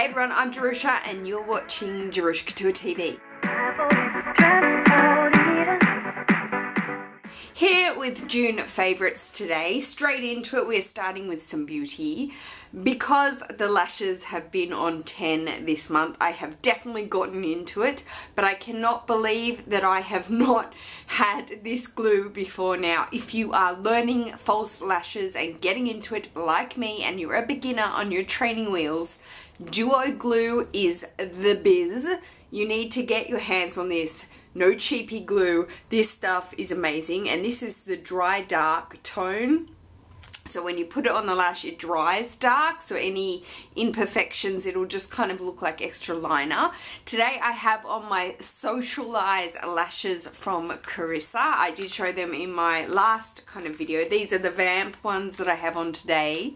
Hey everyone, I'm Jerusha and you're watching Jerusha Couture TV. Here with June favourites today. Straight into it, we're starting with some beauty. Because the lashes have been on 10 this month, I have definitely gotten into it, but I cannot believe that I have not had this glue before now. If you are learning false lashes and getting into it like me and you're a beginner on your training wheels, Duo glue is the biz. You need to get your hands on this. No cheapy glue. This stuff is amazing, and this is the dry dark tone. So when you put it on the lash, it dries dark, so any imperfections, it'll just kind of look like extra liner. Today I have on my Socialize lashes from Carissa. I did show them in my last kind of video. These are the Vamp ones that I have on today.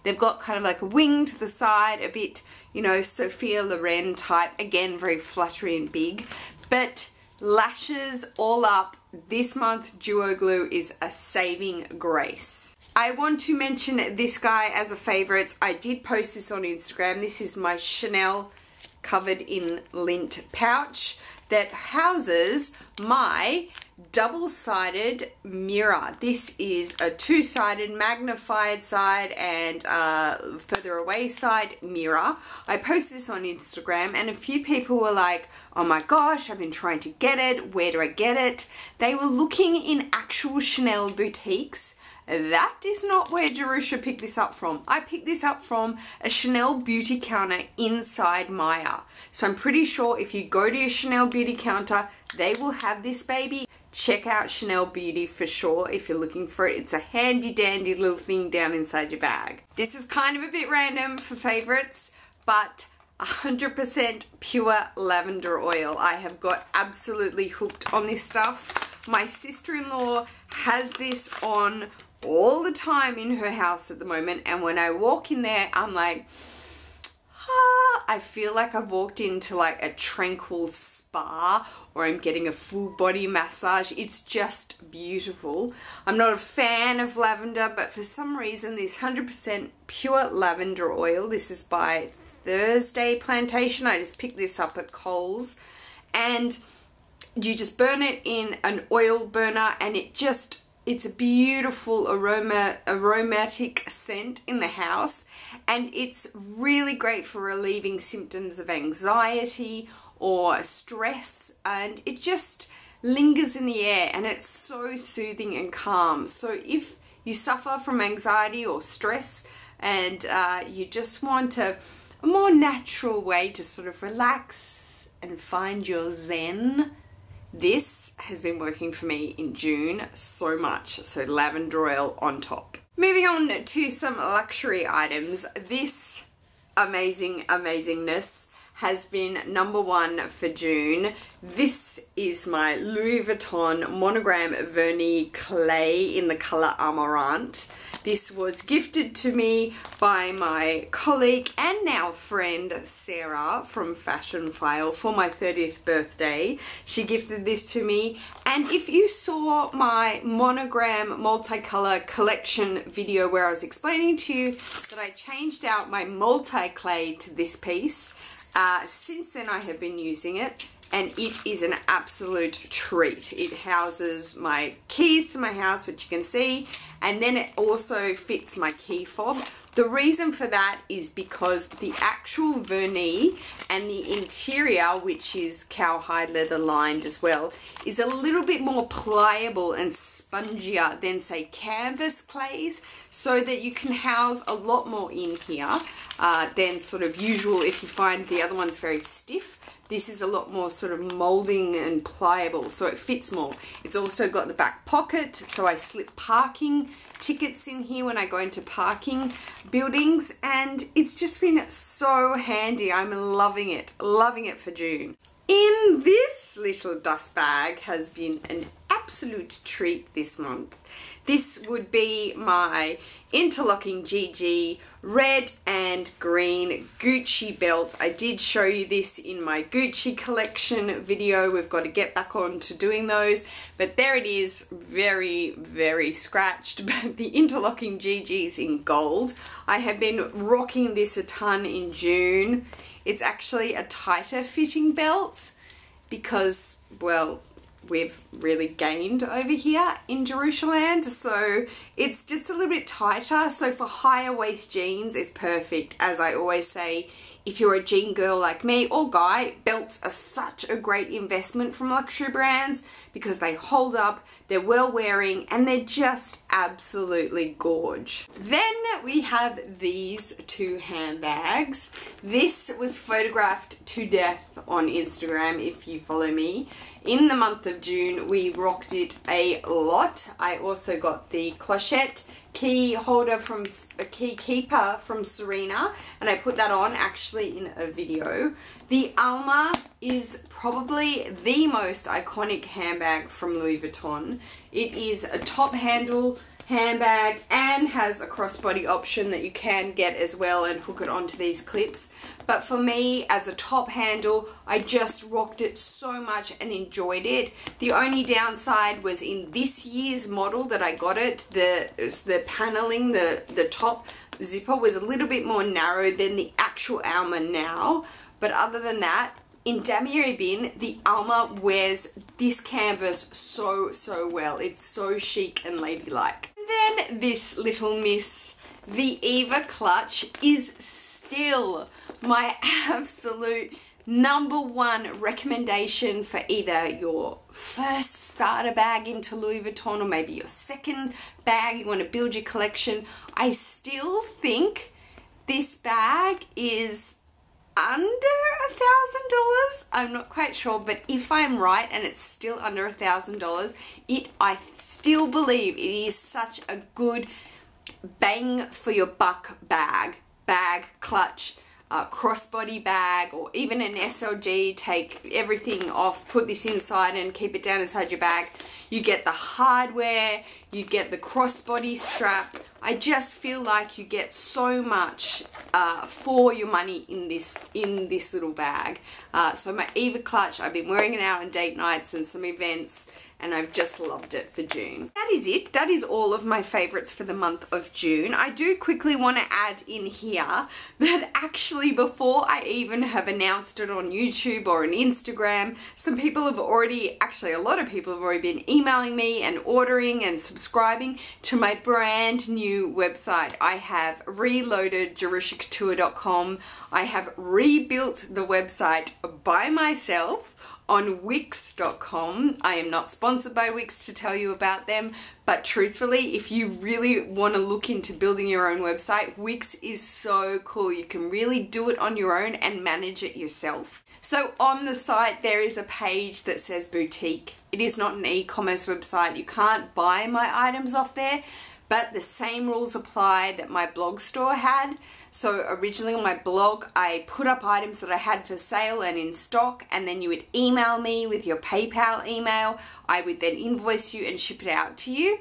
They've got kind of like a wing to the side, a bit, you know, Sophia Loren type. Again, very fluttery and big. But lashes all up, this month Duo glue is a saving grace. I want to mention this guy as a favourite. I did post this on Instagram. This is my Chanel covered in lint pouch that houses my double-sided mirror. This is a two-sided magnified side and further away side mirror. I posted this on Instagram and a few people were like, oh my gosh, I've been trying to get it. Where do I get it? They were looking in actual Chanel boutiques. That is not where Jerusha picked this up from. I picked this up from a Chanel beauty counter inside Maya. So I'm pretty sure if you go to your Chanel beauty counter, they will have this baby. Check out Chanel Beauty for sure if you're looking for it. It's a handy dandy little thing down inside your bag. This is kind of a bit random for favorites, but 100% pure lavender oil. I have got absolutely hooked on this stuff. My sister-in-law has this on all the time in her house at the moment, and when I walk in there, I'm like, I feel like I've walked into like a tranquil spa, or I'm getting a full body massage. It's just beautiful. I'm not a fan of lavender, but for some reason this 100% pure lavender oil, this is by Thursday Plantation. I just picked this up at Coles, and you just burn it in an oil burner and it's a beautiful aromatic scent in the house, and it's really great for relieving symptoms of anxiety or stress, and it just lingers in the air and it's so soothing and calm. So if you suffer from anxiety or stress and you just want a more natural way to sort of relax and find your zen, this has been working for me in June so much. So lavender oil on top. Moving on to some luxury items. This amazingness has been #1 for June. This is my Louis Vuitton monogram Vernis clay in the colour Amaranth. This was gifted to me by my colleague and now friend Sarah from Fashion Phile for my 30th birthday. She gifted this to me, and if you saw my monogram multicolour collection video where I was explaining to you that I changed out my multi-clay to this piece, since then I have been using it, and it is an absolute treat. It houses my keys to my house, which you can see, and then it also fits my key fob. The reason for that is because the actual vernis and the interior, which is cowhide leather lined as well, is a little bit more pliable and spongier than say canvas clays, so that you can house a lot more in here than sort of usual if you find the other one's very stiff. This is a lot more sort of molding and pliable, so it fits more. It's also got the back pocket, so I slip parking tickets in here when I go into parking buildings, and it's just been so handy. I'm loving it for June. In this little dust bag has been an absolute treat this month. This would be my interlocking GG red and green Gucci belt. I did show you this in my Gucci collection video. We've got to get back on to doing those, but there it is, very, very scratched, but the interlocking GG's in gold. I have been rocking this a ton in June. It's actually a tighter fitting belt because, well, we've really gained over here in Jerusha land, so it's just a little bit tighter. So for higher waist jeans, it's perfect. As I always say, if you're a jean girl like me or guy, belts are such a great investment from luxury brands because they hold up, they're well wearing, and they're just absolutely gorge. Then we have these two handbags. This was photographed to death on Instagram if you follow me. In the month of June, we rocked it a lot. I also got the clochette key holder from a key keeper from Serena, and I put that on actually in a video. The Alma is probably the most iconic handbag from Louis Vuitton. It is a top handle handbag and has a crossbody option that you can get as well and hook it onto these clips. But for me, as a top handle, I just rocked it so much and enjoyed it. The only downside was in this year's model that I got it, the paneling, the top zipper was a little bit more narrow than the actual Alma now. But other than that, in Damier Bin, the Alma wears this canvas so well. It's so chic and ladylike. And then this little miss, the Eva clutch, is still my absolute #1 recommendation for either your first starter bag into Louis Vuitton or maybe your second bag, you want to build your collection. I still think this bag is under $1,000. I'm not quite sure, but if I'm right and it's still under $1,000, I still believe it is such a good bang for your buck bag, clutch, crossbody bag, or even an SLG. Take everything off, put this inside and keep it down inside your bag. You get the hardware, you get the crossbody strap. I just feel like you get so much for your money in this little bag. So my Eva clutch, I've been wearing it out on date nights and some events, and I've just loved it for June. That is it. That is all of my favorites for the month of June. I do quickly want to add in here that actually before I even have announced it on YouTube or on Instagram, some people have already, actually a lot of people have already been emailing me and ordering and subscribing to my brand new website. I have reloaded jerushaaddict.com. I have rebuilt the website by myself on Wix.com. I am not sponsored by Wix to tell you about them, but truthfully, if you really want to look into building your own website, Wix is so cool. You can really do it on your own and manage it yourself. So on the site, there is a page that says boutique. It is not an e-commerce website. You can't buy my items off there, but the same rules apply that my blog store had. So originally on my blog, I put up items that I had for sale and in stock, and then you would email me with your PayPal email. I would then invoice you and ship it out to you.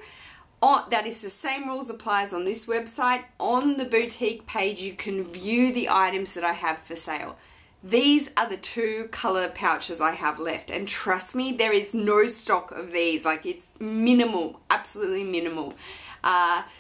That is the same rules applies on this website. On the boutique page, you can view the items that I have for sale. These are the 2 color pouches I have left, and trust me, there is no stock of these. Like, it's minimal, absolutely minimal.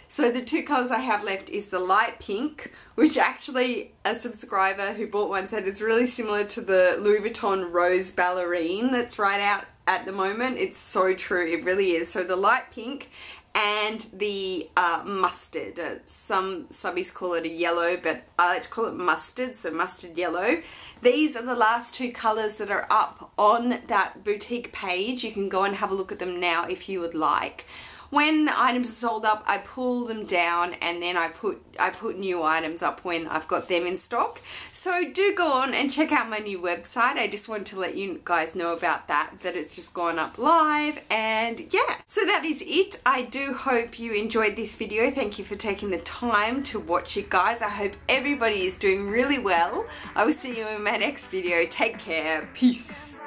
So the 2 colors I have left is the light pink, which actually a subscriber who bought one said is really similar to the Louis Vuitton Rose Ballerine that's right out at the moment. It's so true, it really is. So the light pink and the mustard. Some subbies call it a yellow, but I like to call it mustard, so mustard yellow. These are the last 2 colors that are up on that boutique page. You can go and have a look at them now if you would like. When the items are sold up, I pull them down, and then I put new items up when I've got them in stock. So do go on and check out my new website. I just wanted to let you guys know about that it's just gone up live, and yeah. So that is it. I do hope you enjoyed this video. Thank you for taking the time to watch it, guys. I hope everybody is doing really well. I will see you in my next video. Take care. Peace.